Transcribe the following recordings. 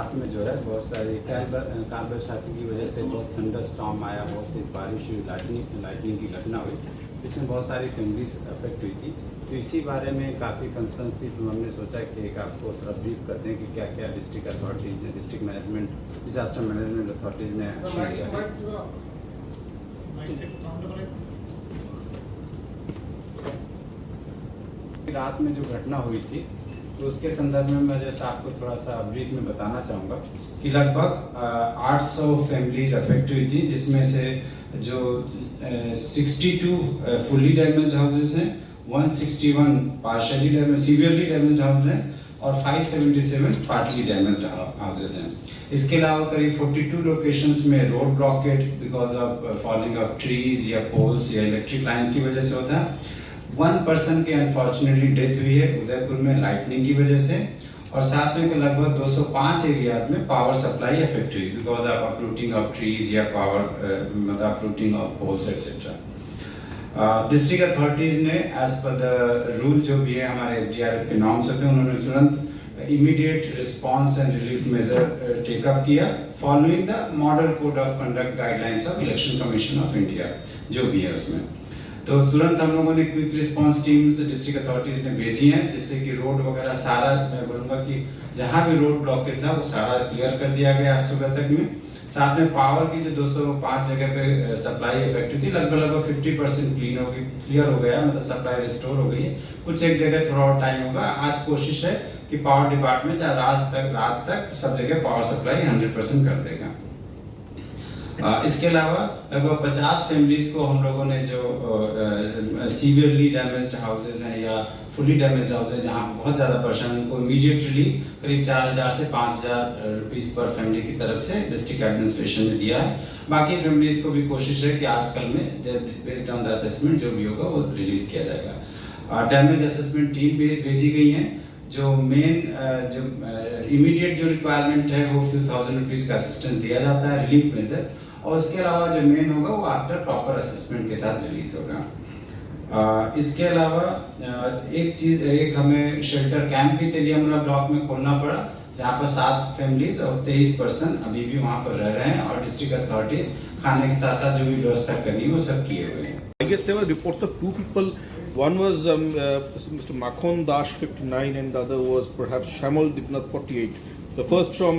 रात में जो है बहुत सारी कालबैसाखी की वजह से बहुत थंडर स्टॉर्म आया, बहुत तेज बारिश हुई, लाइटनिंग की घटना हुई, इसमें बहुत सारी फैमिलीज अफेक्ट हुई थी। तो इसी बारे में काफ़ी कंसर्न्स थी, तो हमने सोचा कि एक आपको थोड़ा ब्रीफ करते हैं कि क्या क्या डिस्ट्रिक्ट अथॉरिटीज़ ने, district management, disaster management authorities ने एक्शन लिया है। रात में जो घटना हुई थी तो उसके संदर्भ में मैं जैसा आपको थोड़ा सा ब्रीफ में बताना चाहूँगा कि लगभग 800 फैमिलीज अफेक्ट हुई थी, जिसमें से जो 62 फुली डैमेज्ड हाउसेस हैं, 161 partially damage severely damaged house हैं और 577 पार्टली डैमेज्ड हाउसेस हैं। इसके अलावा करीब 42 लोकेशंस में road blockade because of falling of trees या पोल्स या इलेक्ट्रिक लाइंस की वजह से होता है। 1 पर्सन की अनफॉर्चुनेटली डेथ हुई है उदयपुर में लाइटनिंग की वजह से, और साथ में लगभग 205 एरियाज में पावर सप्लाई अफेक्ट हुई because of uprooting of trees या पावर मतलब uprooting of poles etcetera. District authorities ने एज पर द रूल जो भी है हमारे एसडीआरएफ के नॉर्म्स होते हैं, उन्होंने तुरंत immediate response and relief major take up किया following the model code of conduct guidelines of election commission of India जो भी है उसमें। तो तुरंत हम लोगों ने quick response teams district authorities ने भेजी हैं, जिससे कि रोड वगैरह सारा, मैं बोलूंगा कि जहां भी रोड ब्लॉकेज था वो सारा क्लियर कर दिया गया आज सुबह तक में। साथ में पावर की जो 205 जगह पे सप्लाई इफेक्टिव थी, लगभग 50% क्लियर हो गया, मतलब सप्लाई रिस्टोर हो गई है। कुछ एक जगह थोड़ा और टाइम होगा। आज कोशिश है कि पावर डिपार्टमेंट रात तक सब जगह पावर सप्लाई 100% कर देगा। इसके अलावा लगभग 50 फैमिलीज को हम लोगों ने जो सीवियरली डैमेज्ड हाउसेज हैं या फुली डैमेज्ड हाउसेज जहां बहुत ज्यादा परेशान, उनको इमीडिएटली करीब 4000 से 5000 रुपीस पर फैमिली की तरफ से डिस्ट्रिक्ट एडमिनिस्ट्रेशन ने दिया है। बाकी फैमिलीज को भी कोशिश है कि आजकल में बेस्ड ऑन द असेसमेंट जो भी होगा वो रिलीज किया जाएगा। डैमेज असेसमेंट टीम भी भेजी गई है। जो मेन जो इमीडिएट जो रिक्वायरमेंट है वो few thousand रुपीस का असिस्टेंस दिया जाता है रिलीफ मेजर, और उसके अलावा जो मेन होगा वो आफ्टर प्रॉपर असेसमेंट के साथ रिलीज होगा। इसके अलावा एक हमें शेल्टर कैंप भी तेलियामुला ब्लॉक में खोलना पड़ा, जहाँ पर 7 फैमिलीज और 23 पर्सन अभी भी वहाँ पर रह रहे हैं, और डिस्ट्रिक्ट अथॉरिटी खाने के साथ साथ जो भी व्यवस्था करनी है वो सब किए हुए हैं। I guess there were reports of 2 people. One was Mr. Makhon Dash 59 and the other was perhaps Shamal Dipnath 48. The first from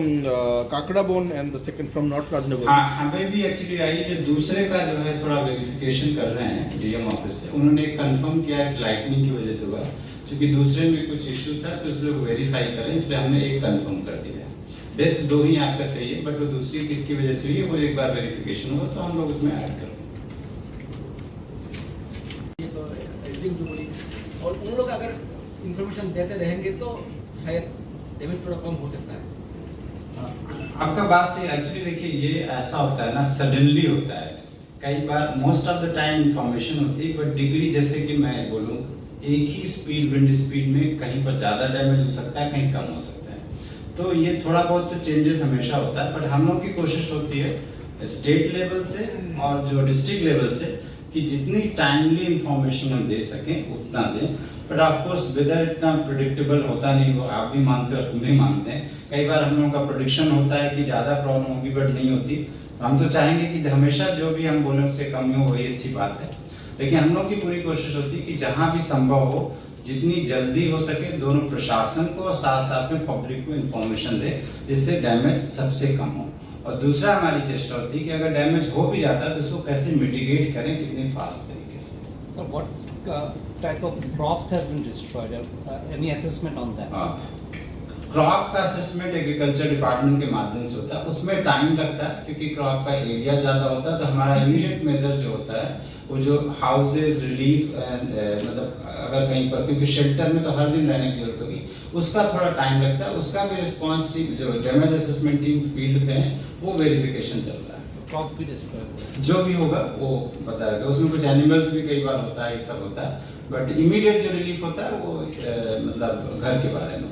Kakradabon and the second from North Rajnagar. हाँ, हमें भी एक्चुअली आई जो दूसरे का जो है थोड़ा verification कर रहे हैं डीएम ऑफिस से। उन्होंने कंफर्म किया है लाइटनिंग की वजह से हुआ, क्योंकि दूसरे में कुछ इशू था तो इसलिए वेरीफाई कर रहे हैं, इसलिए हमने एक कंफर्म कर दिया है। डेथ 2 ही आपका सही है, बट वो दूसरी किसकी वजह से हुई है वो एक बार वेरिफिकेशन हुआ तो हम लोग उसमें ऐड कर देंगे। और उन लोग अगर इंफॉर्मेशन देते रहेंगे तो शायद डैमेज थोड़ा कम हो सकता है। आपका बात से एक्चुअली देखिए ये ऐसा होता है ना, सडनली होता है। कई बार most of the time information होती है, बट डिग्री जैसे कि मैं बोलूँ एक ही स्पीड विंड स्पीड में कहीं पर ज्यादा डैमेज हो सकता है, कहीं कम हो सकता है। तो ये थोड़ा बहुत तो चेंजेस हमेशा होता है, बट हम लोग की कोशिश होती है स्टेट लेवल से और जो डिस्ट्रिक्ट लेवल से कि जितनी टाइमली इंफॉर्मेशन हम दे सकें उतना दें। बट ऑफकोर्स वेदर इतना प्रिडिक्टेबल होता नहीं, वो आप भी मानते हो और हम भी मानते हैं। कई बार हम लोगों का प्रोडिक्शन होता है कि ज्यादा प्रॉब्लम होगी, बट नहीं होती। हम तो चाहेंगे कि हमेशा जो भी हम बोले उससे कम हो, वही अच्छी बात है। लेकिन हम लोग की पूरी कोशिश होती है कि जहां भी संभव हो जितनी जल्दी हो सके दोनों प्रशासन को और साथ साथ में पब्लिक को इंफॉर्मेशन दे, जिससे डैमेज सबसे कम हो। और दूसरा हमारी चेष्टा होती है कि अगर डैमेज हो भी जाता है तो उसको कैसे मिटिगेट करें, कितने फास्ट तरीके से। So what type of crops has been destroyed? Any assessment on that? Crop का असेसमेंट एग्रीकल्चर डिपार्टमेंट के माध्यम से होता है, उसमें टाइम लगता है क्योंकि क्रॉप का एरिया ज्यादा होता है। तो हमारा इमीडिएट मेजर जो होता है वो जो हाउसेज रिलीफ एंड मतलब अगर कहीं पर, क्योंकि शेल्टर में तो हर दिन रहने की जरूरत होगी, उसका थोड़ा टाइम लगता है। उसका भी रिस्पॉन्स टीम जो डैमेज असेसमेंट टीम फील्ड पे है वो वेरिफिकेशन चल रहा है। Crop भी destroyed? जो भी होगा वो बताएगा। उसमें कुछ एनिमल्स भी कई बार होता है, ये सब होता है, बट इमीडिएट जो रिलीफ होता है वो मतलब घर के बारे में।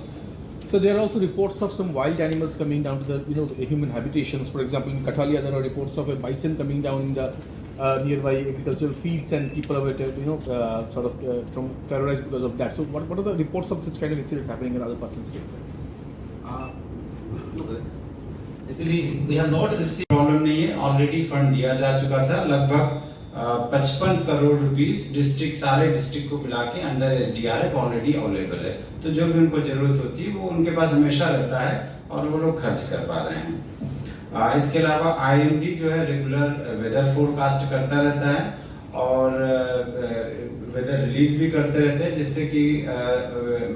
So there are also reports of some wild animals coming down to the human habitations. For example, in Katalia there are reports of a bison coming down in the nearby agricultural fields, and people are sort of terrorized because of that. So what are the reports of such kind of incidents happening in other parts of the state? Actually, we have not received. Problem नहीं है, already fund दिया जा चुका था, लगभग 55 crore rupees district, सारे district को मिला के अंडर SDRF ऑलरेडी अवेलेबल है। तो जो भी उनको जरूरत होती है वो उनके पास हमेशा रहता है और वो लोग खर्च कर पा रहे हैं। इसके अलावा IMD जो है रेगुलर वेदर फोरकास्ट करता रहता है और वेदर रिलीज भी करते रहते हैं, जिससे कि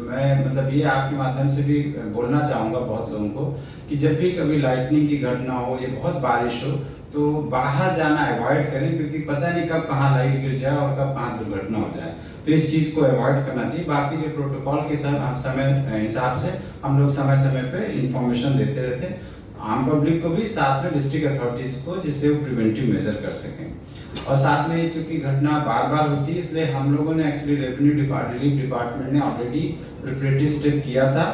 मैं मतलब ये आपके माध्यम से भी बोलना चाहूंगा बहुत लोगों को कि जब भी कभी लाइटनिंग की घटना हो या बहुत बारिश हो तो बाहर जाना अवॉइड करें, क्योंकि पता नहीं कब कहाँ लाइट गिर जाए और कब कहाँ दुर्घटना हो जाए। तो इस चीज को अवॉइड करना चाहिए। बाकी जो प्रोटोकॉल के समय हिसाब से हम लोग समय समय पे इंफॉर्मेशन देते रहते हैं आम पब्लिक को भी, साथ में डिस्ट्रिक्ट अथॉरिटीज को, जिससे वो प्रिवेंटिव मेजर कर सकें। और साथ में चूंकि घटना बार बार होती है, इसलिए हम लोगों ने एक्चुअली रिलीफ डिपार्टमेंट ने ऑलरेडी प्रिपरेटरी स्टेप किया था।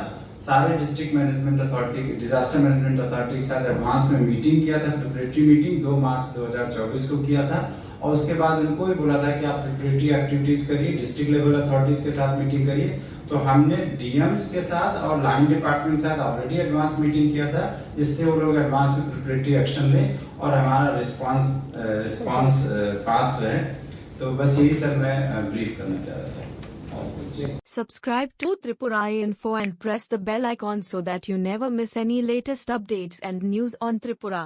सारे district management authority, disaster management authority के साथ एडवांस में मीटिंग किया था, प्रिपरेटरी मीटिंग 2 मार्च 2024 को किया था। और उसके बाद उनको ही बोला था कि आप प्रिपरेटरी एक्टिविटीज करिए, डिस्ट्रिक्ट लेवल अथॉरिटीज के साथ मीटिंग करिए। तो हमने DMs के साथ और लाइन डिपार्टमेंट के साथ ऑलरेडी एडवांस मीटिंग किया था, जिससे वो लोग एडवांस में प्रिपरेटरी एक्शन लें और हमारा रिस्पांस फास्ट रहे। तो बस यही सर मैं ब्रीफ करना चाह रहा था। Subscribe to Tripura Info and press the bell icon so that you never miss any latest updates and news on Tripura.